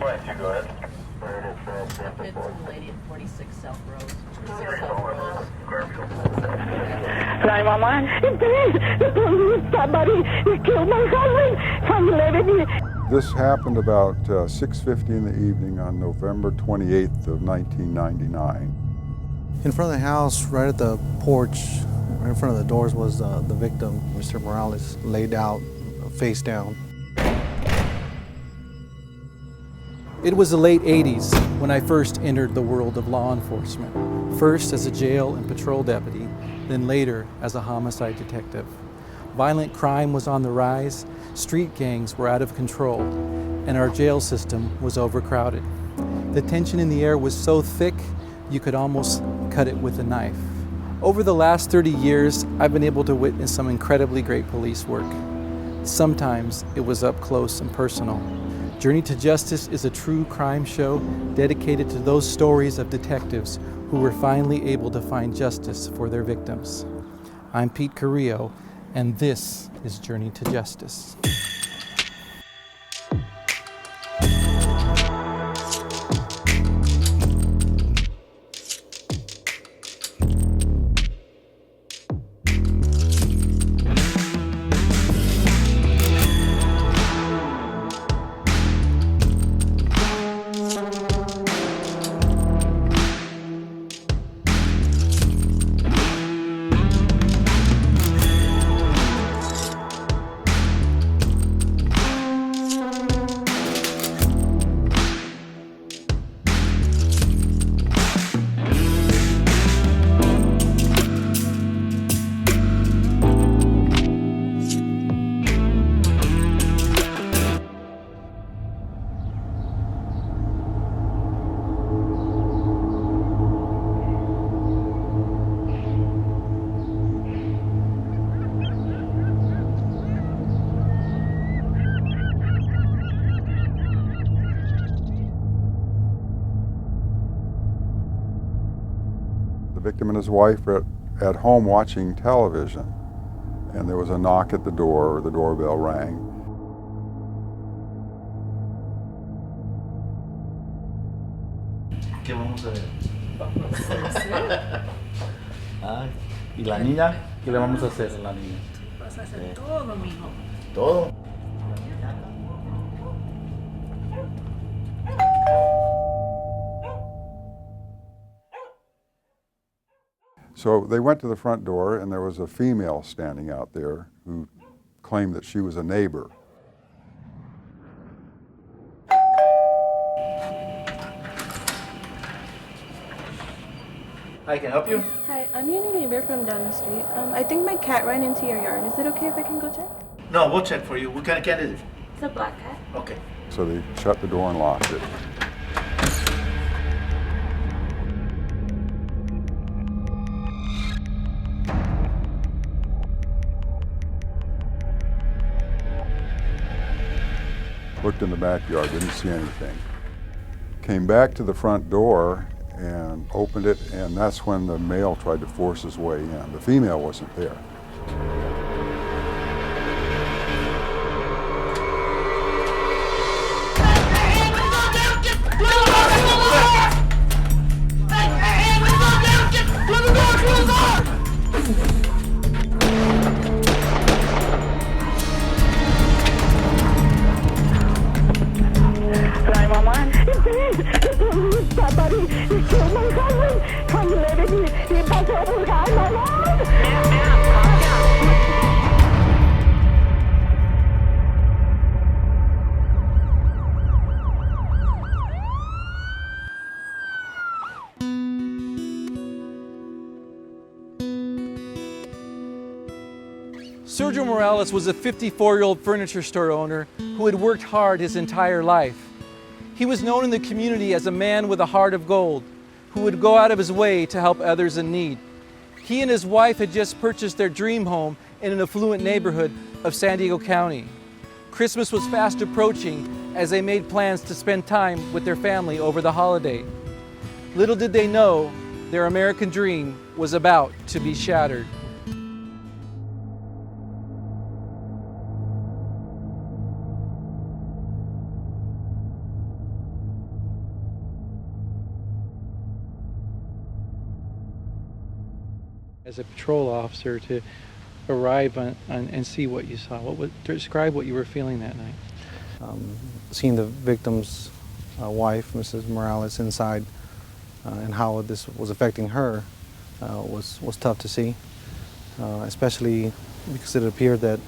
Why don't you go ahead? I hit some lady at 46 South Rose. 46 South Rose. 911. Please, somebody killed my husband from 11. This happened about 6:50 in the evening on November 28th of 1999. In front of the house, right at the porch, right in front of the doors was the victim, Mr. Morales, laid out, face down. It was the late 80s when I first entered the world of law enforcement. First as a jail and patrol deputy, then later as a homicide detective. Violent crime was on the rise, street gangs were out of control, and our jail system was overcrowded. The tension in the air was so thick, you could almost cut it with a knife. Over the last 30 years, I've been able to witness some incredibly great police work. Sometimes it was up close and personal. Journey to Justice is a true crime show dedicated to those stories of detectives who were finally able to find justice for their victims. I'm Pete Carrillo, and this is Journey to Justice. The victim and his wife were at home watching television, and there was a knock at the door, or the doorbell rang. ¿Qué vamos a ver? Ah, ¿y la niña? ¿Qué le vamos a hacer a la niña? Vas a hacer todo, mijo. ¿Todo? So they went to the front door, and there was a female standing out there who claimed that she was a neighbor. Hi, can I help you? Hi, I'm your new neighbor from down the street. I think my cat ran into your yard. Is it okay if I can go check? No, we'll check for you. What kind of cat is it? It's a black cat. Okay. So they shut the door and locked it. Looked in the backyard, didn't see anything. Came back to the front door and opened it, and that's when the male tried to force his way in. The female wasn't there. Somebody killed my husband from 11. He passed over guy, my lord. Sergio Morales was a 54-year-old furniture store owner who had worked hard his entire life. He was known in the community as a man with a heart of gold, who would go out of his way to help others in need. He and his wife had just purchased their dream home in an affluent neighborhood of San Diego County. Christmas was fast approaching as they made plans to spend time with their family over the holiday. Little did they know, their American dream was about to be shattered. As a patrol officer to arrive on and see what you saw, describe what you were feeling that night. Seeing the victim's wife, Mrs. Morales, inside and how this was affecting her was tough to see, especially because it appeared that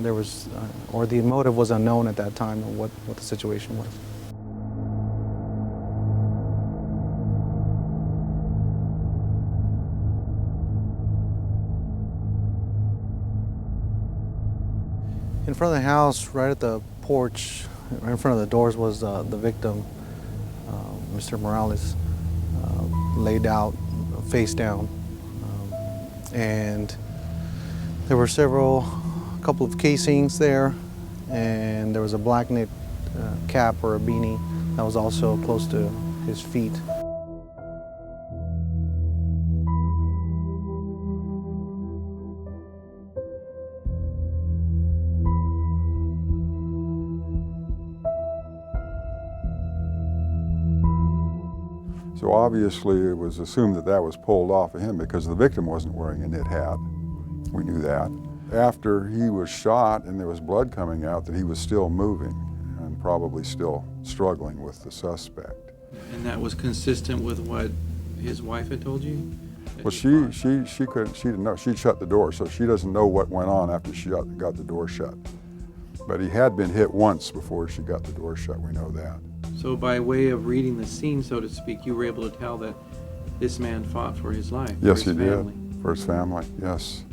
there was, or the motive was unknown at that time of what the situation was. In front of the house, right at the porch, right in front of the doors was the victim, Mr. Morales, laid out, face down. And there were a couple of casings there, and there was a black knit cap or a beanie that was also close to his feet. So obviously it was assumed that that was pulled off of him because the victim wasn't wearing a knit hat. We knew that. After he was shot and there was blood coming out, that he was still moving and probably still struggling with the suspect. And that was consistent with what his wife had told you? Well, she didn't know. She'd shut the door, so she doesn't know what went on after she got the door shut. But he had been hit once before she got the door shut, we know that. So by way of reading the scene, so to speak, you were able to tell that this man fought for his life, Yes, for his he family. did. For his family, yes.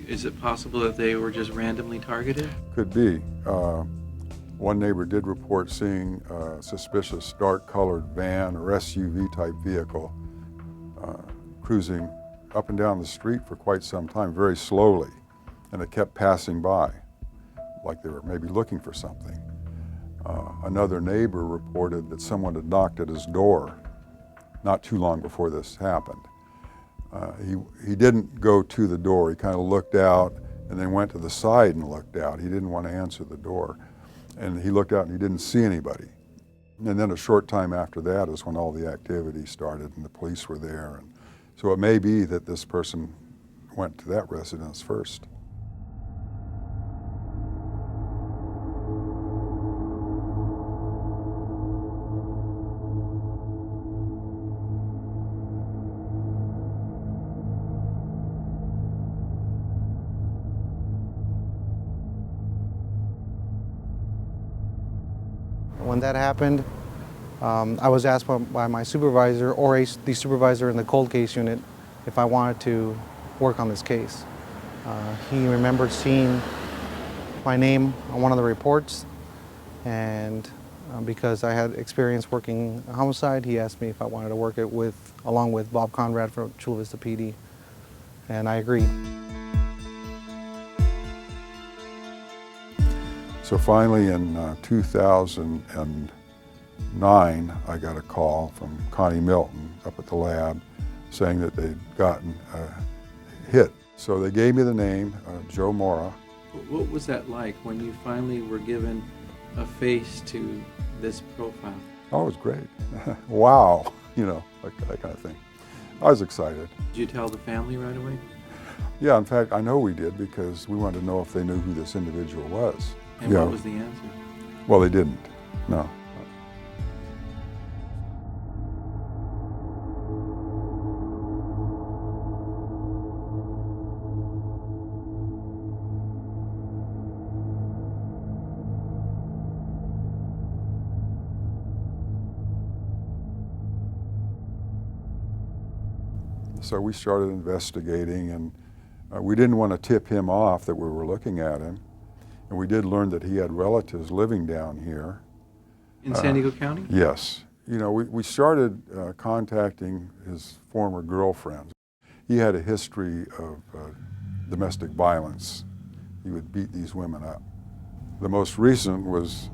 Is it possible that they were just randomly targeted? Could be. One neighbor did report seeing a suspicious dark-colored van or SUV-type vehicle cruising up and down the street for quite some time, very slowly, and it kept passing by, like they were maybe looking for something. Another neighbor reported that someone had knocked at his door not too long before this happened. He didn't go to the door. He kind of looked out and then went to the side and looked out. He didn't want to answer the door. And he looked out and he didn't see anybody. And then a short time after that is when all the activity started and the police were there. And so it may be that this person went to that residence first. When that happened, I was asked by my supervisor or the supervisor in the cold case unit if I wanted to work on this case. He remembered seeing my name on one of the reports, and because I had experience working a homicide, he asked me if I wanted to work it along with Bob Conrad from Chula Vista PD, and I agreed. So finally in 2009, I got a call from Connie Milton up at the lab saying that they'd gotten a hit. So they gave me the name, Joe Mora. What was that like when you finally were given a face to this profile? Oh, it was great. Wow, you know, that kind of thing. I was excited. Did you tell the family right away? Yeah, in fact, I know we did because we wanted to know if they knew who this individual was. And Yeah. what was the answer? Well, they didn't, no. So we started investigating, and we didn't want to tip him off that we were looking at him. And we did learn that he had relatives living down here. In San Diego County? Yes. You know, we started contacting his former girlfriends. He had a history of domestic violence. He would beat these women up. The most recent was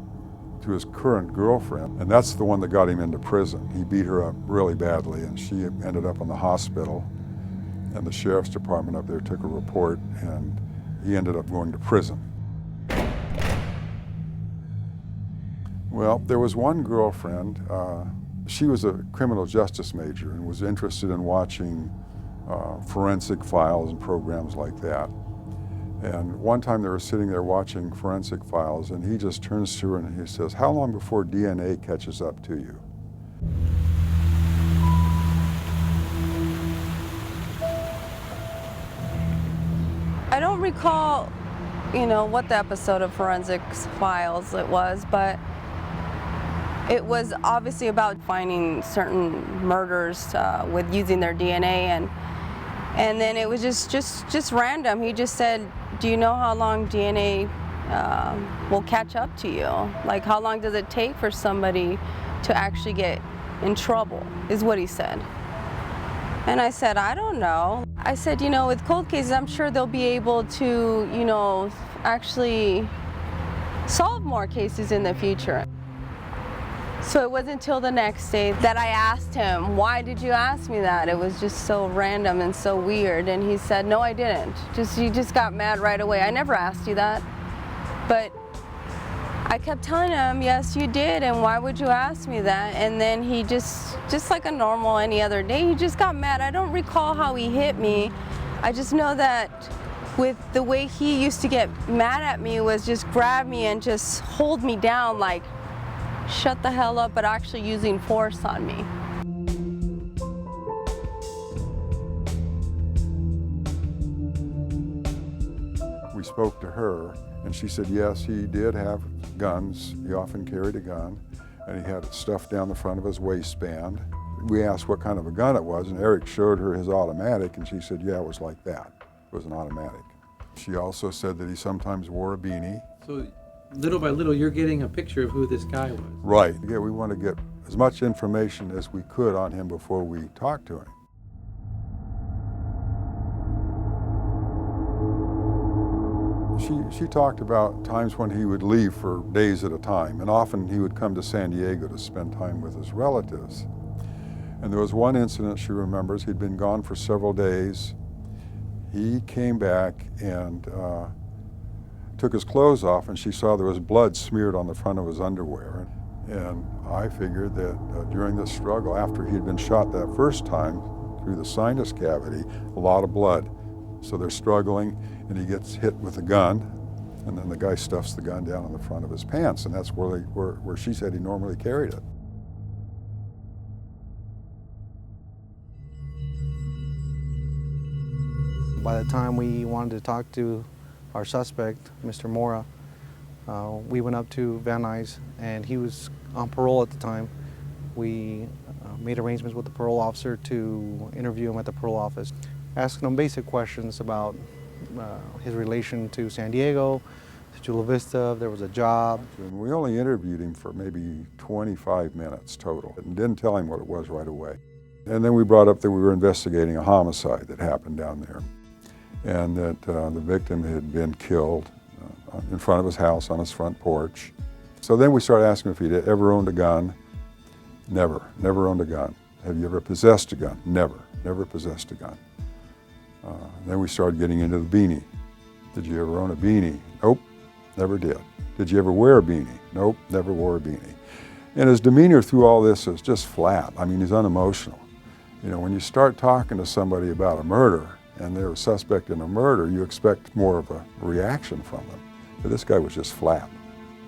to his current girlfriend, and that's the one that got him into prison. He beat her up really badly, and she ended up in the hospital. And the sheriff's department up there took a report, and he ended up going to prison. Well, there was one girlfriend. She was a criminal justice major and was interested in watching forensic files and programs like that. And one time they were sitting there watching forensic files, and he just turns to her and he says, "How long before DNA catches up to you?" I don't recall, what the episode of Forensics Files it was, but it was obviously about finding certain murders with using their DNA, and then it was just random. He just said, "Do you know how long DNA will catch up to you? Like, how long does it take for somebody to actually get in trouble?" is what he said. And I said, "I don't know." I said, with cold cases, I'm sure they'll be able to, actually solve more cases in the future. So it wasn't until the next day that I asked him, "Why did you ask me that?" It was just so random and so weird. And he said, "No, I didn't. You just got mad right away. I never asked you that." But I kept telling him, "Yes, you did, and why would you ask me that?" And then he just like a normal any other day, he just got mad. I don't recall how he hit me. I just know that with the way he used to get mad at me was just grab me and just hold me down, like, shut the hell up, but actually using force on me. We spoke to her, and she said yes, he did have guns. He often carried a gun, and he had it stuffed down the front of his waistband. We asked what kind of a gun it was, and Erik showed her his automatic, and she said, yeah, it was like that. It was an automatic. She also said that he sometimes wore a beanie. So little by little, you're getting a picture of who this guy was. Right. Yeah, we want to get as much information as we could on him before we talked to him. She talked about times when he would leave for days at a time, and often he would come to San Diego to spend time with his relatives. And there was one incident she remembers. He'd been gone for several days. He came back and took his clothes off, and she saw there was blood smeared on the front of his underwear. And I figured that during this struggle, after he'd been shot that first time through the sinus cavity, a lot of blood. So they're struggling, and he gets hit with a gun, and then the guy stuffs the gun down in the front of his pants, and that's where she said he normally carried it. By the time we wanted to talk to our suspect, Mr. Mora, we went up to Van Nuys, and he was on parole at the time. We made arrangements with the parole officer to interview him at the parole office, asking him basic questions about his relation to San Diego, to Chula Vista, if there was a job. And we only interviewed him for maybe 25 minutes total, and didn't tell him what it was right away. And then we brought up that we were investigating a homicide that happened down there, and that the victim had been killed in front of his house on his front porch. So then we started asking him if he'd ever owned a gun. Never owned a gun. Have you ever possessed a gun? Never possessed a gun. Then we started getting into the beanie. Did you ever own a beanie? Nope, never did. Did you ever wear a beanie? Nope, never wore a beanie. And his demeanor through all this is just flat. I mean, he's unemotional. You know, when you start talking to somebody about a murder and they're a suspect in a murder, you expect more of a reaction from them. But this guy was just flat.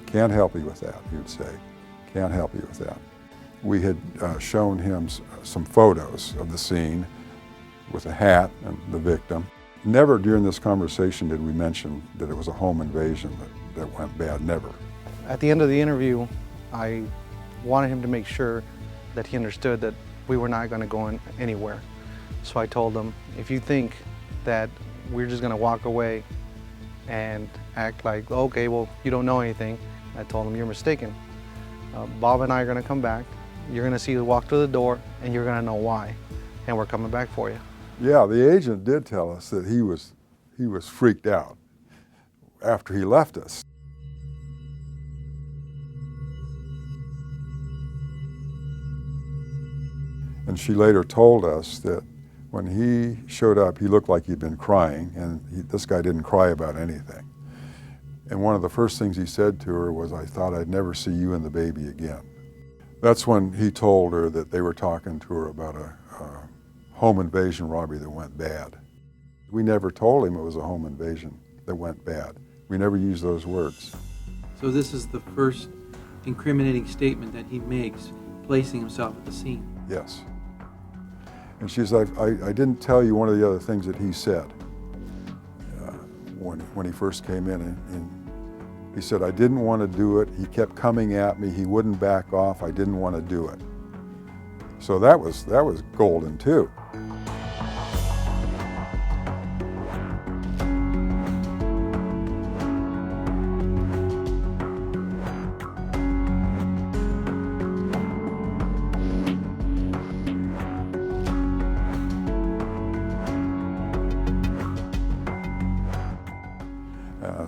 Can't help you with that, he would say. Can't help you with that. We had shown him some photos of the scene with a hat and the victim. Never during this conversation did we mention that it was a home invasion that went bad, never. At the end of the interview, I wanted him to make sure that he understood that we were not going to go anywhere. So I told him, if you think that we're just going to walk away and act like, okay, well, you don't know anything, I told him, you're mistaken. Bob and I are going to come back. You're going to see us walk through the door, and you're going to know why. And we're coming back for you. Yeah, the agent did tell us that he was freaked out after he left us. And she later told us that When he showed up, he looked like he'd been crying, and this guy didn't cry about anything. And one of the first things he said to her was, "I thought I'd never see you and the baby again." That's when he told her that they were talking to her about a home invasion robbery that went bad. We never told him it was a home invasion that went bad. We never used those words. So this is the first incriminating statement that he makes, placing himself at the scene. Yes. And she's like, I didn't tell you one of the other things that he said when he first came in. And he said, I didn't want to do it. He kept coming at me. He wouldn't back off. I didn't want to do it. So that was golden too.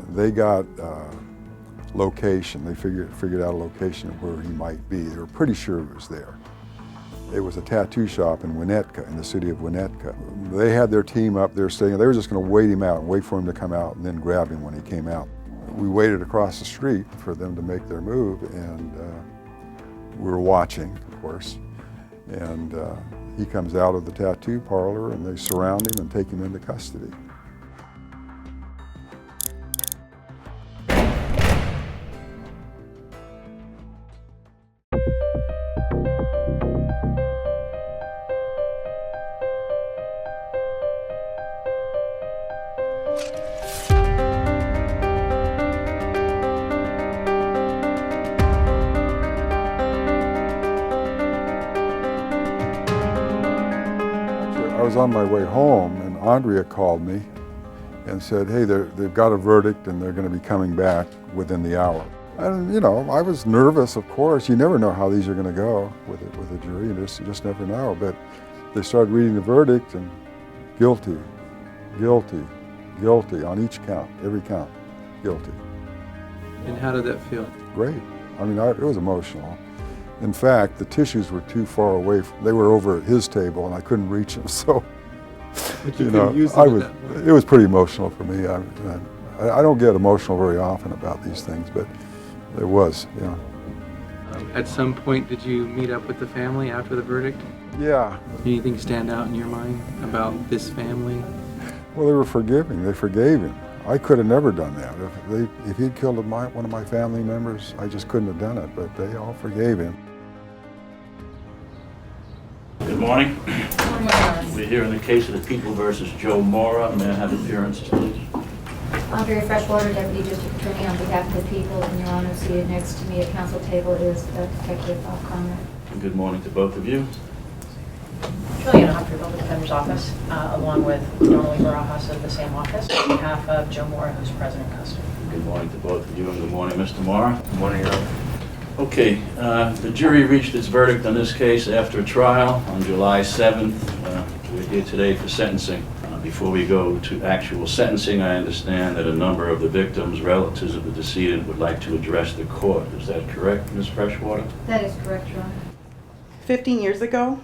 They got location. They figured out a location of where he might be. They were pretty sure he was there. It was a tattoo shop in Winnetka, in the city of Winnetka. They had their team up there staying. They were just going to wait him out and wait for him to come out and then grab him when he came out. We waited across the street for them to make their move, and we were watching, of course. And he comes out of the tattoo parlor, and they surround him and take him into custody. I was on my way home, and Andrea called me and said, hey, they've got a verdict and they're going to be coming back within the hour. And, you know, I was nervous, of course. You never know how these are going to go with a jury. You just never know. But they started reading the verdict, and guilty, guilty, guilty on each count, every count, guilty. And how did that feel? Great. I mean, it was emotional. In fact, the tissues were too far away. They were over at his table, and I couldn't reach them. So, But you couldn't use them at that point. It was pretty emotional for me. I don't get emotional very often about these things, but it was, you know. At some point, did you meet up with the family after the verdict? Yeah. Anything stand out in your mind about this family? Well, they were forgiving. They forgave him. I could have never done that. If he'd killed one of my family members, I just couldn't have done it, but they all forgave him. Good morning. We're here in the case of the People versus Joe Mora. May I have appearances, please? Andrea Freshwater, Deputy District Attorney on behalf of the people, and Your Honor, seated next to me at council table is Detective Conrad. Good morning to both of you. Juliana Humphrey, Public Defender's Office, along with Donald Barajas of the same office, on behalf of Joe Mora, who's present in custody. Good morning to both of you, and good morning, Mr. Mora. Good morning, Your Honor. Okay, the jury reached its verdict on this case after a trial on July 7th. We're here today for sentencing. Before we go to actual sentencing, I understand that a number of the victims, relatives of the decedent, would like to address the court. Is that correct, Ms. Freshwater? That is correct, Your Honor. 15 years ago,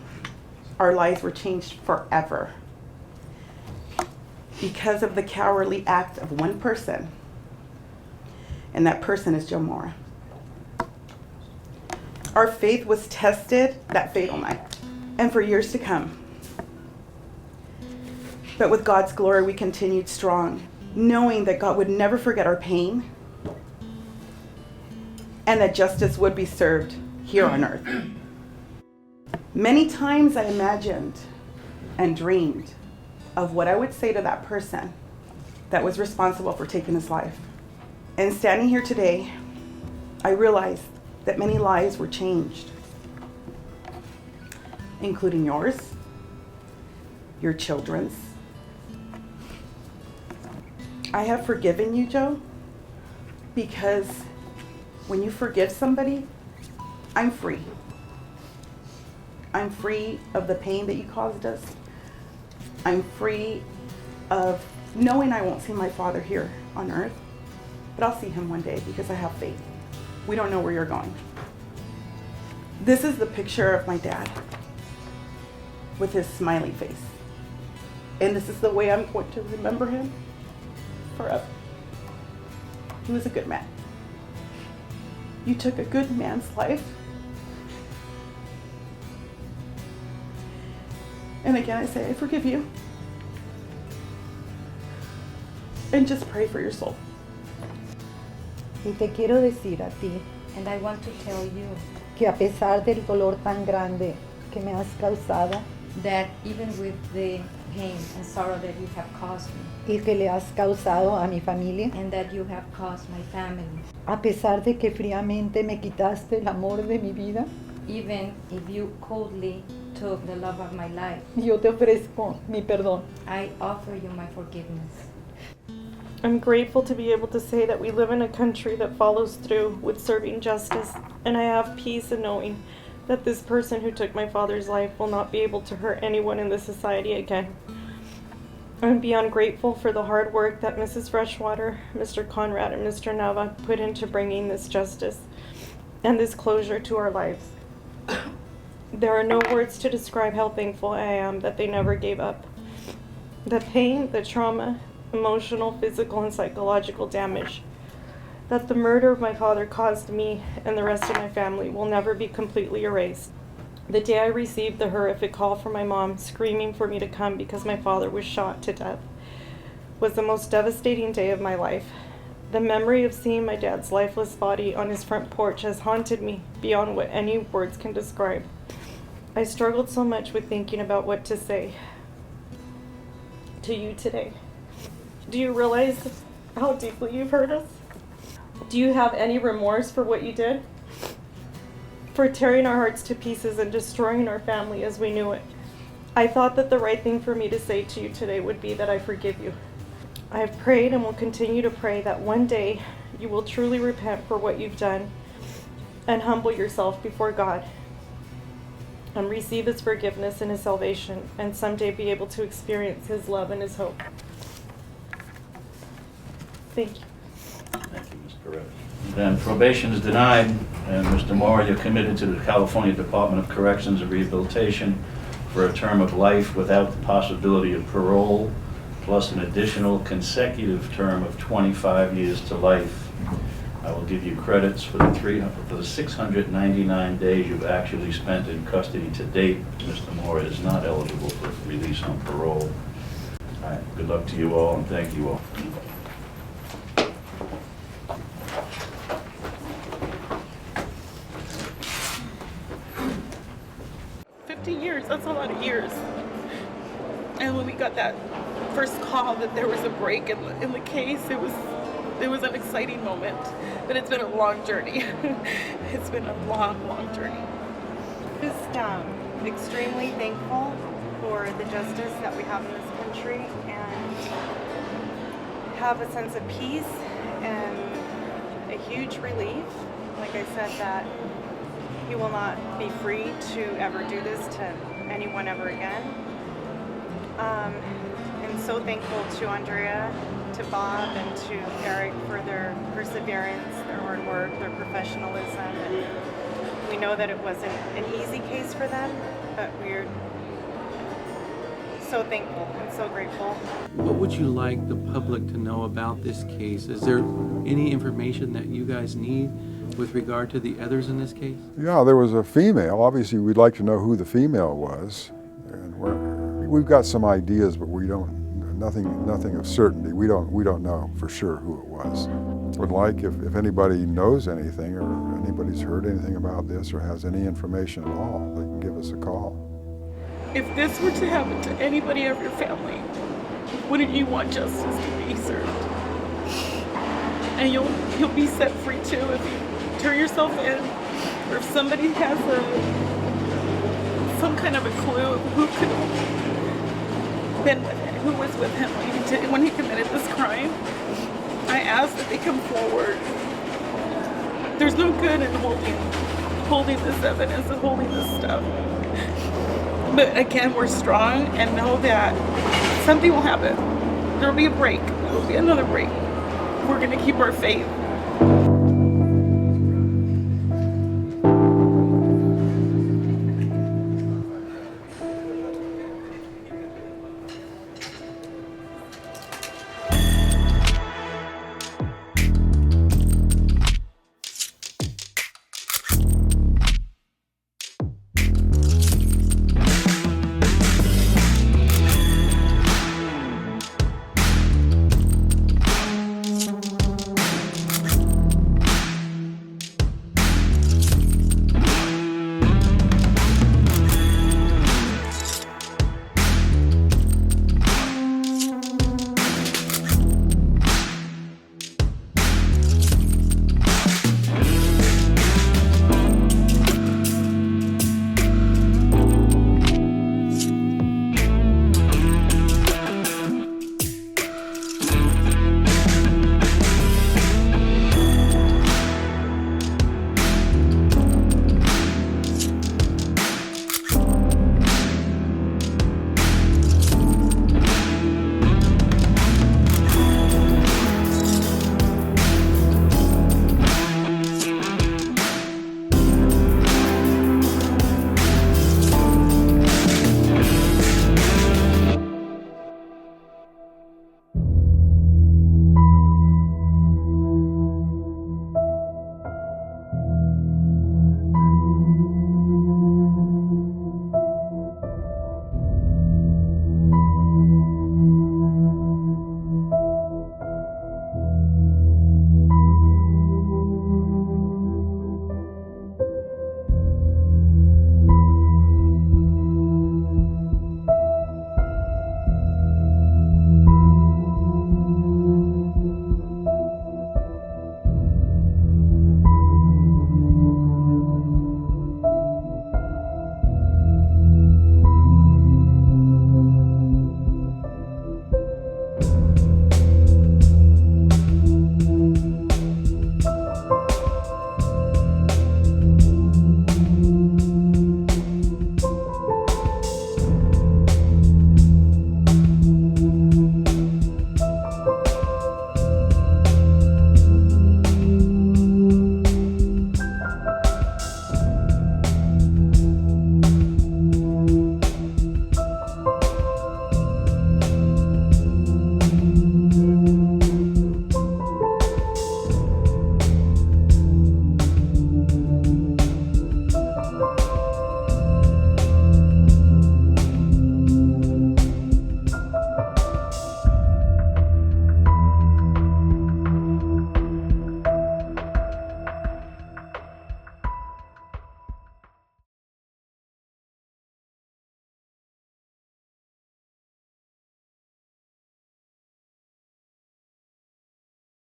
our lives were changed forever because of the cowardly act of one person, and that person is Joe Mora. Our faith was tested that fatal night, and for years to come. But with God's glory, we continued strong, knowing that God would never forget our pain and that justice would be served here on earth. Many times I imagined and dreamed of what I would say to that person that was responsible for taking his life. And standing here today, I realized that many lives were changed, including yours, your children's. I have forgiven you, Joe, because when you forgive somebody, I'm free. I'm free of the pain that you caused us. I'm free of knowing I won't see my father here on earth, but I'll see him one day because I have faith. We don't know where you're going. This is the picture of my dad with his smiley face. And this is the way I'm going to remember him forever. He was a good man. You took a good man's life. And again, I say, I forgive you. And just pray for your soul. Y te quiero decir a ti And I want to tell you que a pesar del dolor tan grande que me has causado that even with the pain and sorrow that you have caused me, y que le has causado a mi familia, and that you have caused my family, a pesar de que fríamente me quitaste el amor de mi vida, even if you coldly took the love of my life, yo te ofrezco mi perdón. I offer you my forgiveness. I'm grateful to be able to say that we live in a country that follows through with serving justice, and I have peace in knowing that this person who took my father's life will not be able to hurt anyone in this society again. I'm beyond grateful for the hard work that Mrs. Freshwater, Mr. Conrad, and Mr. Nava put into bringing this justice and this closure to our lives. There are no words to describe how thankful I am that they never gave up. The pain, the trauma, emotional, physical, and psychological damage that the murder of my father caused me and the rest of my family will never be completely erased. The day I received the horrific call from my mom screaming for me to come because my father was shot to death was the most devastating day of my life. The memory of seeing my dad's lifeless body on his front porch has haunted me beyond what any words can describe. I struggled so much with thinking about what to say to you today. Do you realize how deeply you've hurt us? Do you have any remorse for what you did? For tearing our hearts to pieces and destroying our family as we knew it. I thought that the right thing for me to say to you today would be that I forgive you. I have prayed and will continue to pray that one day you will truly repent for what you've done and humble yourself before God and receive His forgiveness and His salvation, and someday be able to experience His love and His hope. Thank you. Thank you, Ms. Carrillo. Then probation is denied, and Mr. Mora, you're committed to the California Department of Corrections and Rehabilitation for a term of life without the possibility of parole, plus an additional consecutive term of 25 years to life. I will give you credits for the 699 days you've actually spent in custody to date. Mr. Mora is not eligible for release on parole. All right, good luck to you all, and thank you all. 50 years, that's a lot of years. And when we got that first call that there was a break in the case, it was an exciting moment. But it's been a long journey. It's been a long, long journey. Just extremely thankful for the justice that we have in this country, and have a sense of peace and a huge relief, like I said, that he will not be free to ever do this to anyone ever again. And so thankful to Andrea, to Bob, and to Erik for their perseverance, their hard work, their professionalism. And we know that it wasn't an easy case for them, but we're so thankful and so grateful. What would you like the public to know about this case? Is there any information that you guys need with regard to the others in this case? Yeah, there was a female. Obviously, we'd like to know who the female was. And we've got some ideas, but we don't, nothing of certainty. We don't know for sure who it was. Would like, if anybody knows anything or anybody's heard anything about this or has any information at all, they can give us a call. If this were to happen to anybody of your family, wouldn't you want justice to be served? And you'll be set free too if you turn yourself in, or if somebody has some kind of a clue of who could have been with him, who was with him when he committed this crime. I ask that they come forward. There's no good in holding this evidence and holding this stuff. But again, we're strong and know that something will happen. There'll be a break. There'll be another break. We're going to keep our faith.